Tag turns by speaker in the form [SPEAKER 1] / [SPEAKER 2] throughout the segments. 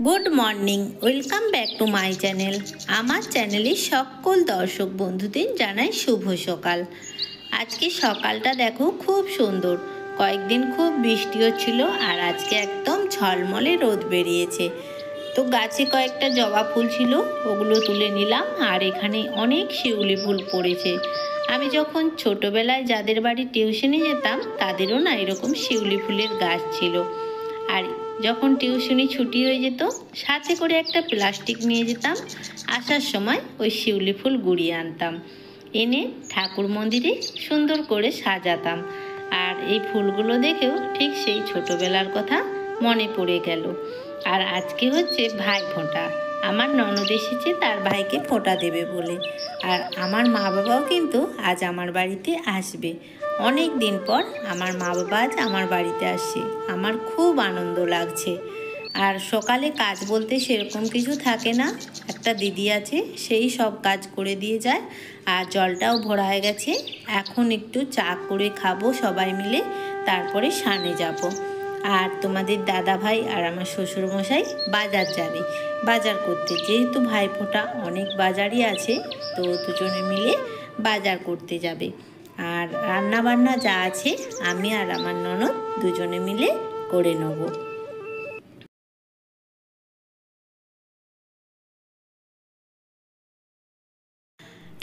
[SPEAKER 1] Good morning, welcome back to my channel. আমার চ্যানেলের সকল দর্শক বন্ধুদের জানাই শুভ সকাল। আজকে সকালটা দেখো খুব সুন্দর। কয়েকদিন খুব বৃষ্টি হচ্ছিল আর আজকে একদম ঝলমলে রোদ বেরিয়েছে। তো গাছে কয়েকটা জবা ফুল ছিল, ওগুলো তুলে নিলাম। আর এখানে অনেক শিউলি ফুল পড়েছে। আমি যখন ছোটোবেলায় যাদের বাড়ি টিউশনে যেতাম তাদেরও না এরকম শিউলি ফুলের গাছ ছিল। আর যখন টিউশনি ছুটি হয়ে যেত সাথে করে একটা প্লাস্টিক নিয়ে যেতাম, আসার সময় ওই শিউলি ফুল গুঁড়িয়ে আনতাম, এনে ঠাকুর মন্দিরে সুন্দর করে সাজাতাম। আর এই ফুলগুলো দেখেও ঠিক সেই ছোটোবেলার কথা মনে পড়ে গেল। আর আজকে হচ্ছে ভাইফোঁটা, আমার ননদ এসেছে তার ভাইকে ফোঁটা দেবে বলে। আর আমার মা বাবাও কিন্তু আজ আমার বাড়িতে আসবে। অনেক দিন পর আমার মা বাবা আজ আমার বাড়িতে আসছে, আমার খুব আনন্দ লাগছে। আর সকালে কাজ বলতে সেরকম কিছু থাকে না, একটা দিদি আছে সেই সব কাজ করে দিয়ে যায়। আর জলটাও ভরা হয়ে গেছে, এখন একটু চা করে খাবো সবাই মিলে, তারপরে সানে যাব। আর তোমাদের দাদা ভাই আর আমার শ্বশুরমশাই বাজার যাবে, বাজার করতে, যেহেতু ভাইফোঁটা অনেক বাজারই আছে, তো দুজনে মিলে বাজার করতে যাবে। আর রান্না বান্না যা আছে আমি আর আমার ননদ দুজনে মিলে করে নেব।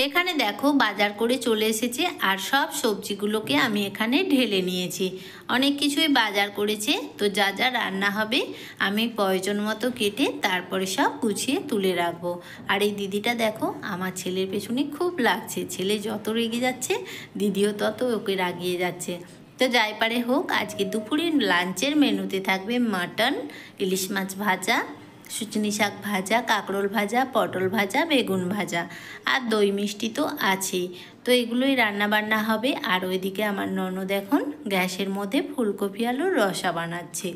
[SPEAKER 1] এখানে দেখো বাজার করে চলে এসেছে আর সব সবজিগুলোকে আমি এখানে ঢেলে নিয়েছি। অনেক কিছুই বাজার করেছে, তো যা যা রান্না হবে আমি প্রয়োজন মতো কেটে তারপরে সব গুছিয়ে তুলে রাখবো। আর এই দিদিটা দেখো আমার ছেলের পেছনে খুব লাগছে, ছেলে যত রেগে যাচ্ছে দিদিও তত ওকে রাগিয়ে যাচ্ছে। তো যাই পারে হোক, আজকে দুপুরের লাঞ্চের মেনুতে থাকবে মাটন, ইলিশ মাছ ভাজা, সুচনি শাক ভাজা, কাঁকরোল ভাজা, পটল ভাজা, বেগুন ভাজা, আর দই মিষ্টি তো আছেই। তো এগুলোই রান্না বান্না হবে। আর ওইদিকে আমার ননদ এখন গ্যাসের মধ্যে ফুলকপি আলুর রসা বানাচ্ছে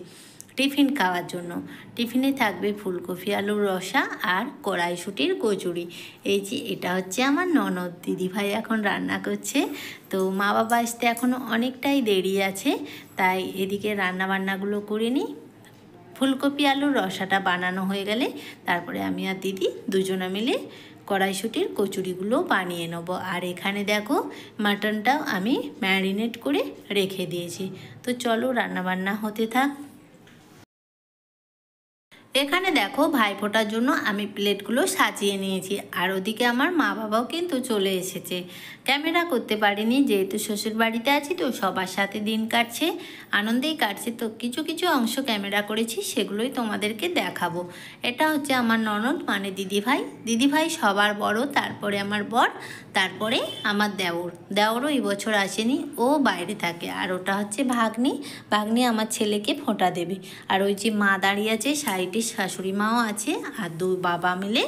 [SPEAKER 1] টিফিন খাওয়ার জন্য। টিফিনে থাকবে ফুলকপি আলুর রসা আর কড়াইশুঁটির কচুরি। এই যে এটা হচ্ছে আমার ননদ দিদিভাই এখন রান্না করছে। তো মা বাবা আসতে এখনও অনেকটাই দেরি আছে, তাই এদিকে রান্না বান্নাগুলো করে নিই। ফুলকপি আলুর রসাটা বানানো হয়ে গেলে তারপরে আমি আর দিদি দুজনে মিলে কড়াইশুঁটির কচুরিগুলো বানিয়ে নেবো। আর এখানে দেখো মাটনটাও আমি ম্যারিনেট করে রেখে দিয়েছি। তো চলো রান্নাবান্না হতে থাক। এখানে দেখো ভাইফোঁটার জন্য আমি প্লেটগুলো সাজিয়ে নিয়েছি। আর ওদিকে আমার মা বাবাও কিন্তু চলে এসেছে। ক্যামেরা করতে পারিনি, যেহেতু শ্বশুর বাড়িতে আছি, তো সবার সাথে দিন কাটছে, আনন্দেই কাটছে। তো কিছু কিছু অংশ ক্যামেরা করেছি, সেগুলোই তোমাদেরকে দেখাবো। এটা হচ্ছে আমার ননদ মানে দিদিভাই। দিদিভাই সবার বড়, তারপরে আমার বর, তারপরে আমার দেওরও এই বছর আসেনি, ও বাইরে থাকে। আর ওটা হচ্ছে ভাগ্নি, ভাগ্নি আমার ছেলেকে ফোঁটা দেবে। আর ওই যে মা দাঁড়িয়ে আছে সাইডে, শাশুড়ি মাও আছে, আর দুই বাবা মিলে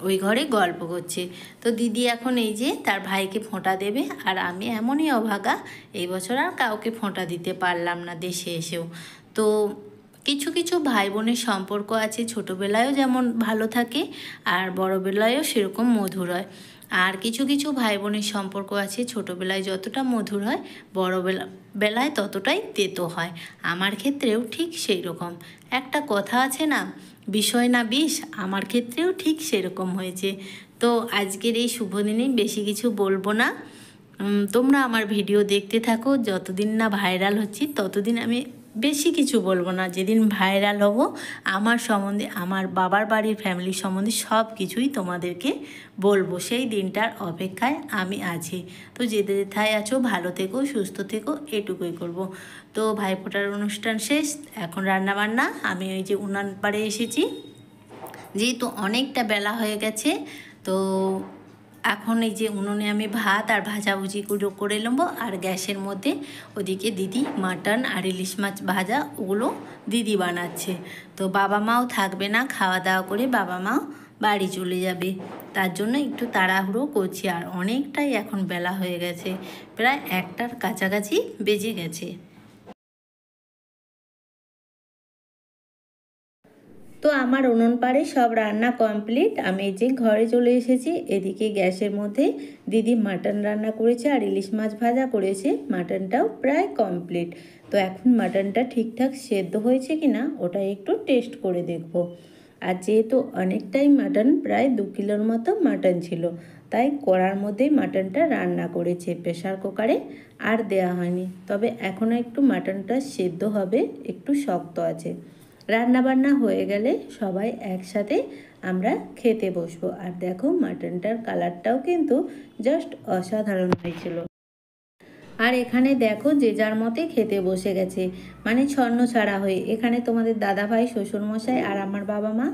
[SPEAKER 1] ওই ঘরে গল্প করছে। তো দিদি এখন এই যে তার ভাইকে ফোঁটা দেবে। আর আমি এমনই অভাগা, এই বছর আর কাউকে ফোঁটা দিতে পারলাম না দেশে এসেও। তো কিছু কিছু ভাই বোনের সম্পর্ক আছে, ছোটোবেলায়ও যেমন ভালো থাকে আর বড়োবেলায়ও সেরকম মধুর হয়। আর কিছু কিছু ভাই বোনের সম্পর্ক আছে, ছোটোবেলায় যতটা মধুর হয় বেলায় ততটাই তেতো হয়। আমার ক্ষেত্রেও ঠিক সেই রকম। একটা কথা আছে না, বিষয় না বিষ, আমার ক্ষেত্রেও ঠিক সেরকম হয়েছে। তো আজকের এই শুভ দিনে বেশি কিছু বলবো না, তোমরা আমার ভিডিও দেখতে থাকো। যতদিন না ভাইরাল হচ্ছি ততদিন আমি বেশি কিছু বলবো না। যেদিন ভাইরাল হব আমার সম্বন্ধে, আমার বাবার বাড়ির ফ্যামিলি সম্বন্ধে সব কিছুই তোমাদেরকে বলবো। সেই দিনটার অপেক্ষায় আমি আছি। তো যেথায় আছো ভালো থেকো, সুস্থ থেকো, এটুকুই করব। তো ভাইফোঁটার অনুষ্ঠান শেষ, এখন রান্নাবান্না। আমি ওই যে উনান পাড়ে এসেছি, যেহেতু অনেকটা বেলা হয়ে গেছে, তো এখন এই যে উনুনে আমি ভাত আর ভাজাভুজিগুলো করে নেবো। আর গ্যাসের মধ্যে ওদিকে দিদি মাটন আর ইলিশ মাছ ভাজা, ওগুলো দিদি বানাচ্ছে। তো বাবা মাও থাকবে না, খাওয়া দাওয়া করে বাবা মাও বাড়ি চলে যাবে, তার জন্য একটু তাড়াহুড়ো করছি। আর অনেকটাই এখন বেলা হয়ে গেছে, প্রায় 1টার কাছাকাছি বেজে গেছে। তো আমার উনুন পাড়ে সব রান্না কমপ্লিট। আমি যে ঘরে চলে এসেছি, এদিকে গ্যাসের মধ্যে দিদি মাটন রান্না করেছে আর ইলিশ মাছ ভাজা করেছে, মাটনটাও প্রায় কমপ্লিট। তো এখন মাটনটা ঠিকঠাক সেদ্ধ হয়েছে কি না ওটা একটু টেস্ট করে দেখব। আর যেহেতু অনেকটাই মাটন, প্রায় 2 কিলোর মতো মাটন ছিল, তাই কড়ার মধ্যেই মাটনটা রান্না করেছে প্রেসার কুকারে, আর দেওয়া হয়নি। তবে এখনও একটু মাটনটা সেদ্ধ হবে, একটু শক্ত আছে। রান্না বান্না হয়ে গেলে সবাই একসাথে আমরা খেতে বসবো। আর দেখো মাটনটার কালারটাও কিন্তু জাস্ট অসাধারণ হয়েছিল। আর এখানে দেখো যে যার মতে খেতে বসে গেছে, মানে ছন্ন ছাড়া হয়ে। এখানে তোমাদের দাদাভাই, শ্বশুরমশাই আর আমার বাবা মা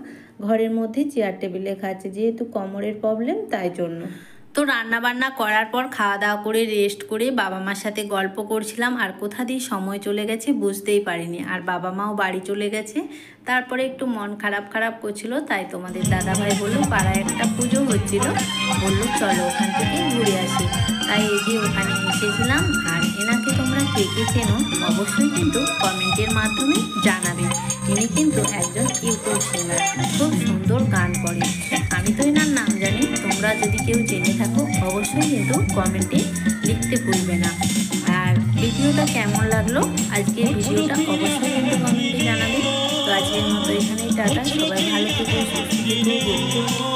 [SPEAKER 1] ঘরের মধ্যে চেয়ার টেবিলে খাচ্ছে, যেহেতু কোমরের প্রবলেম তাই জন্য। তো রান্না বান্না করার পর খাওয়া দাওয়া করে রেস্ট করে বাবা মার সাথে গল্প করছিলাম, আর কোথা দিয়ে সময় চলে গেছে বুঝতেই পারিনি। আর বাবা মাও বাড়ি চলে গেছে। তারপরে একটু মন খারাপ খারাপ করছিল, তাই তোমাদের দাদাভাই বললো পাড়ায় একটা পুজো হচ্ছিল, বললো চলো ওখান থেকে ঘুরে আসি। তাই এই যে ওখানে এসেছিলাম। আর এনাকে তোমরা কে কে চেনো অবশ্যই কিন্তু কমেন্টের মাধ্যমে জানাবে। ইনি কিন্তু একজন ইউটিউব সিঙ্গার, খুব সুন্দর গান করে। আমি তো এনার নাম জানি, তোমরা যদি কেউ জেনে থাকো অবশ্যই কিন্তু কমেন্টে লিখতে ভুলবে না। আর ভিডিওটা কেমন লাগলো, আজকের ভিডিওটা অবশ্যই কিন্তু কমেন্টে জানাবে। তো আজকের মতো এখানেই টাটা, সবাই ভালো থেকো, সুস্থ থেকো।